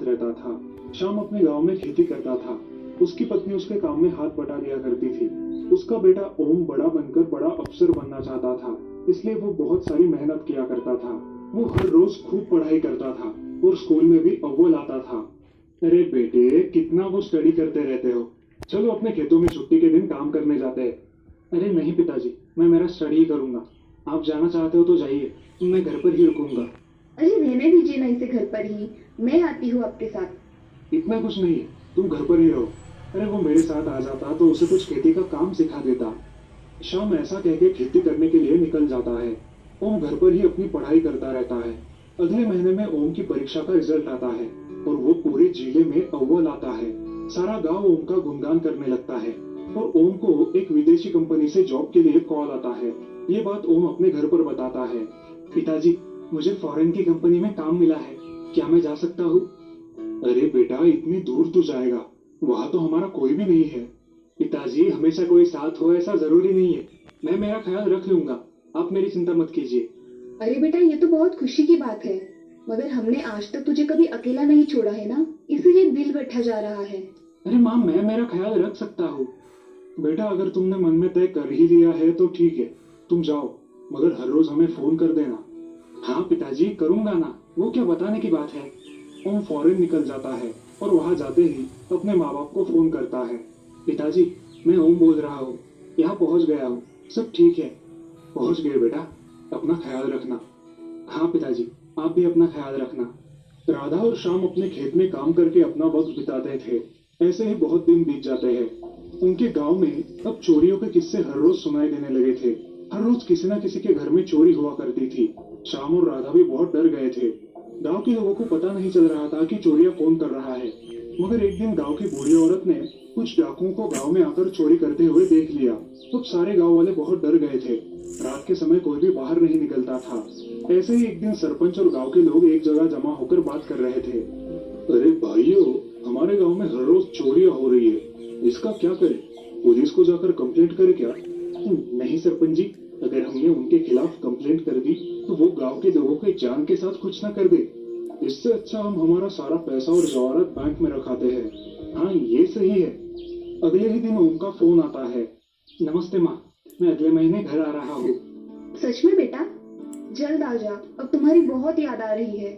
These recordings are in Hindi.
साथ रहता था। शाम अपने गांव में खेती करता था। उसकी पत्नी उसके काम में हाथ बटा दिया करती थी। उसका बेटा ओम बड़ा बनकर बड़ा अफसर बनना चाहता था, इसलिए वो बहुत सारी मेहनत किया करता था। वो हर रोज खूब पढ़ाई करता था और स्कूल में भी अव्वल आता था। अरे बेटे, कितना वो स्टडी करते रहते हो। चलो अपने खेतों में छुट्टी के दिन काम करने जाते हैं। अरे नहीं पिताजी, मैं मेरा स्टडी ही करूंगा। आप जाना चाहते हो तो जाइए, मैं घर पर ही रुकूंगा। अरे रहने दीजिए ना इसे घर पर ही। मैं आती हूँ आपके साथ। इतना कुछ नहीं है, तुम घर पर ही रहो। अरे वो मेरे साथ आ जाता तो उसे कुछ खेती का काम सिखा देता। शाम ऐसा कह के खेती करने के लिए निकल जाता है। ओम घर पर ही अपनी पढ़ाई करता रहता है। अगले महीने में ओम की परीक्षा का रिजल्ट आता है और वो पूरे जिले में अव्वल आता है। सारा गांव ओम का गुणगान करने लगता है और ओम को एक विदेशी कंपनी से जॉब के लिए कॉल आता है। ये बात ओम अपने घर पर बताता है। पिताजी, मुझे फॉरेन की कंपनी में काम मिला है, क्या मैं जा सकता हूँ? अरे बेटा, इतनी दूर तू जाएगा, वहां तो हमारा कोई भी नहीं है। पिताजी, हमेशा कोई साथ हो ऐसा जरूरी नहीं है। मैं मेरा ख्याल रख लूंगा, आप मेरी चिंता मत कीजिए। अरे बेटा, ये तो बहुत खुशी की बात है। मगर हमने आज तक तुझे कभी अकेला नहीं छोड़ा है ना, इसीलिए दिल बैठा जा रहा है। अरे माँ, मैं मेरा ख्याल रख सकता हूँ। बेटा, अगर तुमने मन में तय कर ही लिया है तो ठीक है, तुम जाओ, मगर हर रोज हमें फोन कर देना। हाँ पिताजी, करूंगा ना, वो क्या बताने की बात है। ओम फॉरेन निकल जाता है और वहां जाते ही अपने माँ बाप को फोन करता है। पिताजी, मैं ओम बोल रहा हूँ, यहाँ पहुंच गया हूँ, सब ठीक है। पहुंच गए बेटा, अपना ख्याल रखना। हाँ पिताजी, आप भी अपना ख्याल रखना। राधा और श्याम अपने खेत में काम करके अपना वक्त बिताते थे। ऐसे ही बहुत दिन बीत जाते हैं। उनके गांव में अब चोरियों के किस्से हर रोज सुनाई देने लगे थे। हर रोज किसी न किसी के घर में चोरी हुआ करती थी। श्याम और राधा भी बहुत डर गए थे। गांव के लोगों को पता नहीं चल रहा था कि चोरिया कौन कर रहा है। मगर एक दिन गांव की बूढ़ी औरत ने कुछ डाकुओं को गांव में आकर चोरी करते हुए देख लिया। तब सारे गांव वाले बहुत डर गए थे। रात के समय कोई भी बाहर नहीं निकलता था। ऐसे ही एक दिन सरपंच और गांव के लोग एक जगह जमा होकर बात कर रहे थे। अरे भाइयों, हमारे गांव में हर रोज चोरियां हो रही है, इसका क्या करें? पुलिस को जाकर कंप्लेंट करें क्या? नहीं सरपंच जी, अगर हमने उनके खिलाफ कंप्लेंट कर दी तो वो गांव के लोगों के जान के साथ कुछ ना कर दे। इससे अच्छा हम हमारा सारा पैसा और जवाहरात बैंक में रखाते हैं। हाँ, ये सही है। अगले ही दिन ओम का फोन आता है। नमस्ते माँ, मैं अगले महीने घर आ रहा हूँ। सच में बेटा? जल्द आ जा, अब तुम्हारी बहुत याद आ रही है।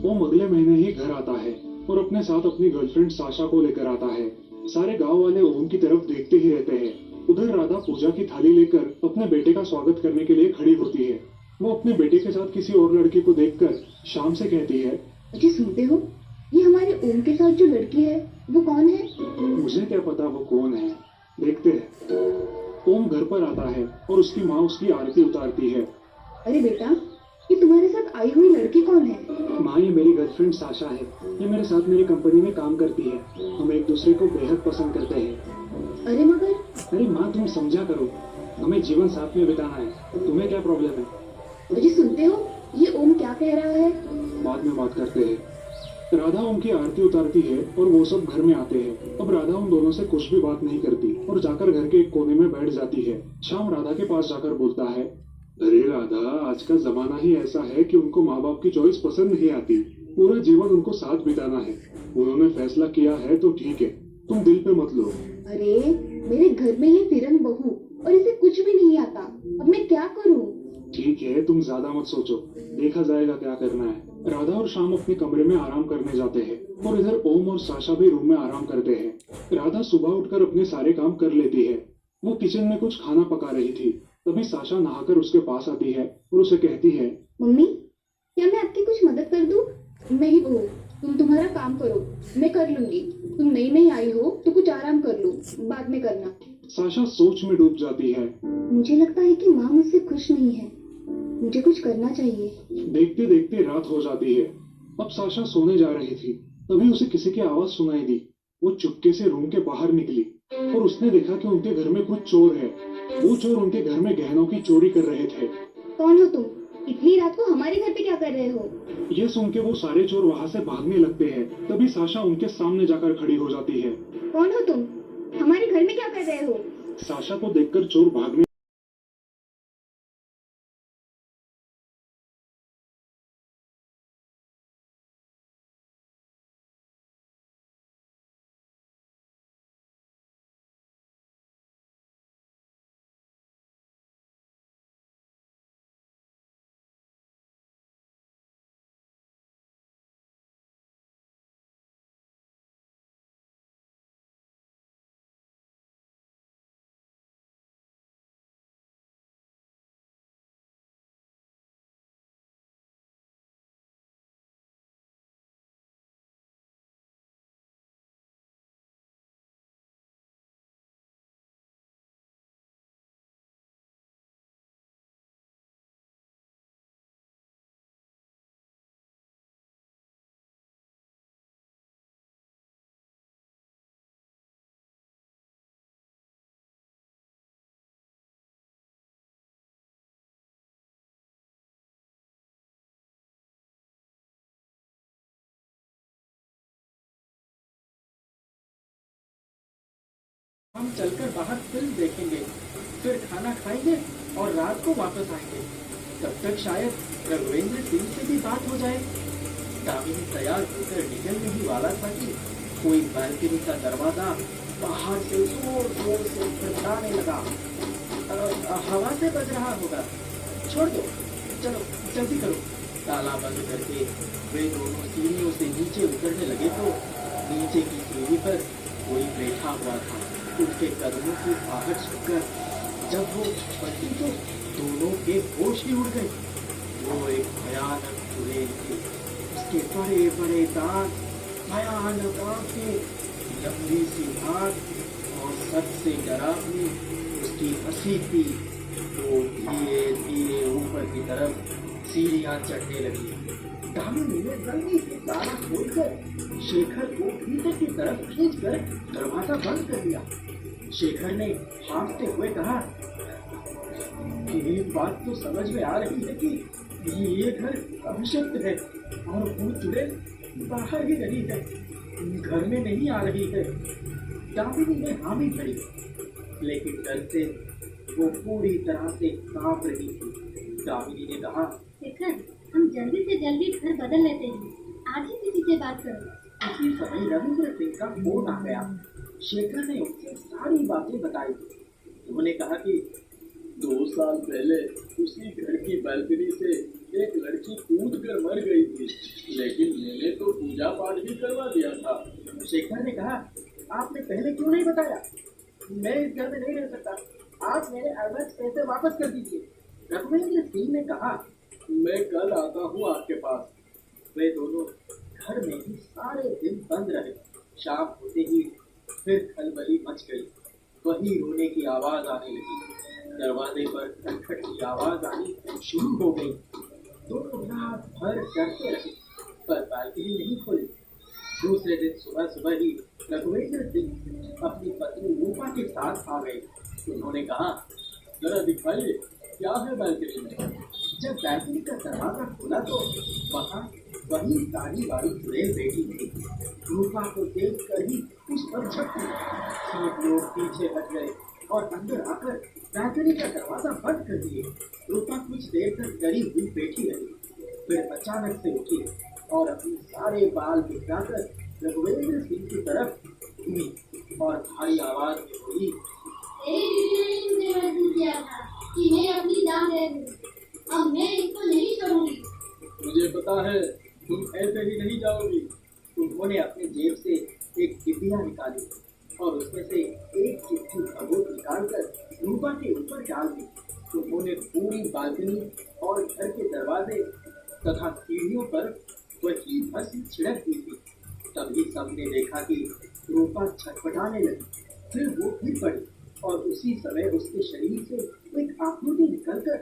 ओम अगले महीने ही घर आता है और अपने साथ अपनी गर्लफ्रेंड साशा को लेकर आता है। सारे गांव वाले ओम की तरफ देखते ही रहते हैं। उधर राधा पूजा की थाली लेकर अपने बेटे का स्वागत करने के लिए खड़ी होती है। वो अपने बेटे के साथ किसी और लड़की को देखकर शाम से कहती है। अजी सुनते हो, ये हमारे ओम के साथ जो लड़की है वो कौन है? मुझे क्या पता वो कौन है, देखते हैं। ओम घर पर आता है और उसकी माँ उसकी आरती उतारती है। अरे बेटा, ये तुम्हारे साथ आई हुई लड़की कौन है? माँ, ये मेरी गर्लफ्रेंड साशा है। ये मेरे साथ मेरी कंपनी में काम करती है। हम एक दूसरे को बेहद पसंद करते हैं। अरे मगर अरे माँ, तुम समझा करो, हमें जीवन साथ में बिताना है, तुम्हें क्या प्रॉब्लम है? अजी सुनते हो, ये ओम क्या कह रहा है? बाद में बात करते हैं। राधा उनकी आरती उतारती है और वो सब घर में आते हैं। अब राधा उन दोनों से कुछ भी बात नहीं करती और जाकर घर के एक कोने में बैठ जाती है। शाम राधा के पास जाकर बोलता है। अरे राधा, आज का जमाना ही ऐसा है कि उनको माँ बाप की चॉइस पसंद नहीं आती। पूरा जीवन उनको साथ बिताना है। उन्होंने फैसला किया है तो ठीक है, तुम दिल पे मत लो। अरे, मेरे घर में ये फिरन बहू और इसे कुछ भी नहीं आता। अब मैं क्या करूं? ठीक है, तुम ज्यादा मत सोचो, देखा जाएगा क्या करना है। राधा और श्याम अपने कमरे में आराम करने जाते हैं और इधर ओम और साशा भी रूम में आराम करते हैं। राधा सुबह उठकर अपने सारे काम कर लेती है। वो किचन में कुछ खाना पका रही थी। तभी साशा नहाकर उसके पास आती है और उसे कहती है। मम्मी, क्या मैं आपकी कुछ मदद कर दूं? नहीं बहू, तुम तुम्हारा काम करो, मैं कर लूंगी। तुम नई नई आई हो तो कुछ आराम कर लो, बाद में करना। साशा सोच में डूब जाती है। मुझे लगता है कि माँ मुझसे खुश नहीं है। मुझे कुछ करना चाहिए। देखते देखते रात हो जाती है। अब साशा सोने जा रही थी, तभी उसे किसी की आवाज सुनाई दी। वो चुपके से रूम के बाहर निकली और उसने देखा कि उनके घर में कुछ चोर है। वो चोर उनके घर में गहनों की चोरी कर रहे थे। कौन हो तुम? इतनी रात को हमारे घर पे क्या कर रहे हो? ये सुन के वो सारे चोर वहां से भागने लगते हैं। तभी साशा उनके सामने जाकर खड़ी हो जाती है। कौन हो तुम? हमारे घर में क्या कर रहे हो? साशा को देखकर चोर भागने हम चलकर बाहर फिल्म देखेंगे, फिर खाना खाएंगे और रात को वापस आएंगे। तब तक शायद रघुवेंद्र सिंह से भी बात हो जाए। दामिनी तैयार होकर निकलने ही वाला था कि कोई बालकनी का दरवाजा बाहर से जोर जोर से खटखटाने लगा। हवा से बज रहा होगा, छोड़ दो, चलो जल्दी करो। ताला बंद करके वे दोनों सीढ़ियों से नीचे उतरने लगे तो नीचे की सीढ़ी पर कोई बैठा हुआ था। उसके कदमों की आहट सुनकर जब वो पलटी तो दोनों के होश ही उड़ गए। वो एक भयानक चुड़ैल थी। उसके बड़े बड़े दांत, भयानक आंखें, लंबी सी आंख और सबसे डरावनी उसकी हंसी थी। वो धीरे धीरे ऊपर की तरफ सीढ़ियां चढ़ने लगी। दामिनी ने जल्दी से ताला खोलकर शेखर को भीतर की तरफ खींचकर दरवाजा बंद कर दिया। शेखर ने हाँफते हुए कहा, एक बात तो समझ में आ रही है कि ये घर अभिशप्त है और भूत चुड़ैल बाहर ही रही है, घर में नहीं आ रही है। दामिनी ने हामी भरी, लेकिन डर से वो पूरी तरह से कांप रही थी। दामिनी ने कहा, शेखर, हम जल्दी से जल्दी घर बदल लेते हैं, आज ही किसी से बात करो। उसी समय रविंद्र सिंह का फोन आ गया। शेखर ने उससे सारी बातें बताई। उन्होंने कहा कि 2 साल पहले उसी घर की बालकनी से एक लड़की कूद कर मर गई थी, लेकिन मैंने तो पूजा पाठ भी करवा दिया था। शेखर ने कहा, आपने पहले क्यों नहीं बताया? मैं इस घर में नहीं रह सकता, आप मेरे एडवांस पैसे वापस कर दीजिए। रघुवेंद्र सिंह ने कहा, मैं कल आता हूँ आपके पास। वे दोनों घर में ही सारे दिन बंद रहे। शाम होते ही फिर खलबली मच गई। वही रोने की आवाज आने लगी। दरवाजे पर खटखट की आवाज आनी शुरू हो गई। दोनों रात भर डरते रहे, पर बालकनी नहीं खोली। दूसरे दिन सुबह सुबह ही रघुवेंद्र सिंह अपनी पत्नी रूपा के साथ आ गए। उन्होंने कहा, जरा दिखाइए क्या है बालकनी में। जब बालकनी का दरवाजा खोला तो वहाँ वही दाढ़ी वाली चुड़ैल बैठी थी। रूपा को देख कर ही उस पर झपकी। सब लोग पीछे हट गए और अंदर आकर बालकनी का दरवाजा बंद कर दिए। रूपा कुछ देर तक डरी हुई बैठी रही, फिर अचानक से उठी और अपने सारे बाल बिखराकर रघुवेंद्र सिंह की तरफ घूमी और भारी आवाज में बोली, किया था कि मैं अपनी जान दे दूं, अब मैं इसको नहीं छोड़ूंगी। मुझे पता है तुम ऐसे ही नहीं जाओगी। उन्होंने अपने जेब से एक डिबिया निकाली और उसमें से एक चिट्ठी भभूत निकालकर रूपा के ऊपर डाल दी। उन्होंने पूरी बालकनी और घर के दरवाजे तथा सीढ़ियों पर वही भस्म छिड़क दी थी। तभी सबने देखा कि रूपा छटपटाने लगी। फिर वो गिर पड़ी और उसी समय उसके शरीर से एक आकृति निकलकर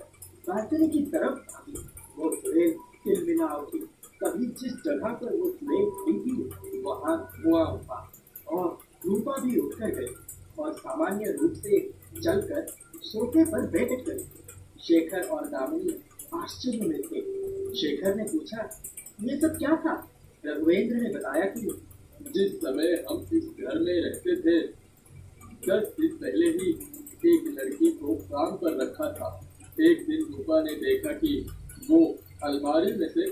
बालकनी की तरफ भागी। वो चुड़ैल तिलमिला उठी। तभी जिस जगह पर वो चुड़ैल खड़ी थी वहाँ धुआं उठा और रूपा भी उठकर गई और सामान्य रूप से चलकर सोफे पर बैठ गई। शेखर और दामिनी आश्चर्य में थे। शेखर ने पूछा, ये सब क्या था? रघुवेंद्र ने बताया कि जिस समय हम इस घर में रहते थे 10 दिन पहले ही एक लड़की को काम पर रखा था। एक दिन रूपा ने देखा कि वो अलमारी में से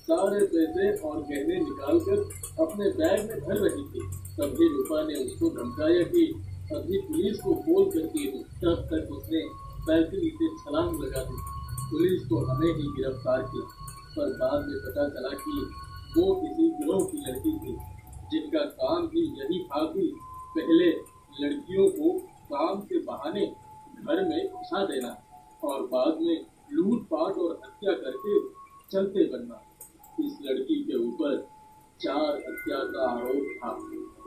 सारे पैसे और गहने निकालकर अपने बैग में भर रही थी। तभी रूपा ने उसको धमकाया कि अभी पुलिस को फोन करती हूँ। तब तक उसने बालकनी से छलांग लगा दी। पुलिस तो हमें ही गिरफ्तार किया, पर बाद में पता चला कि वो किसी गिरोह की लड़की थी जिनका काम ही यही था कि पहले लड़कियों को काम के बहाने घर में घुसा देना और बाद में लूटपाट और हत्या करके चलते बनना। इस लड़की के ऊपर 4 हत्या का आरोप था।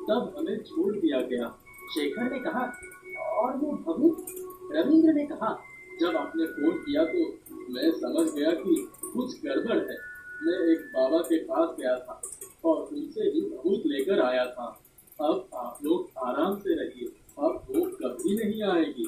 तब हमें छोड़ दिया गया। शेखर ने कहा, और वो भभूत? रविंद्र ने कहा, जब आपने फोन किया तो मैं समझ गया कि कुछ गड़बड़ है। मैं एक बाबा के पास गया था और उनसे ही भभूत लेकर आया था। अब आप लोग आराम से रहिए, अब वो कभी नहीं आएगी।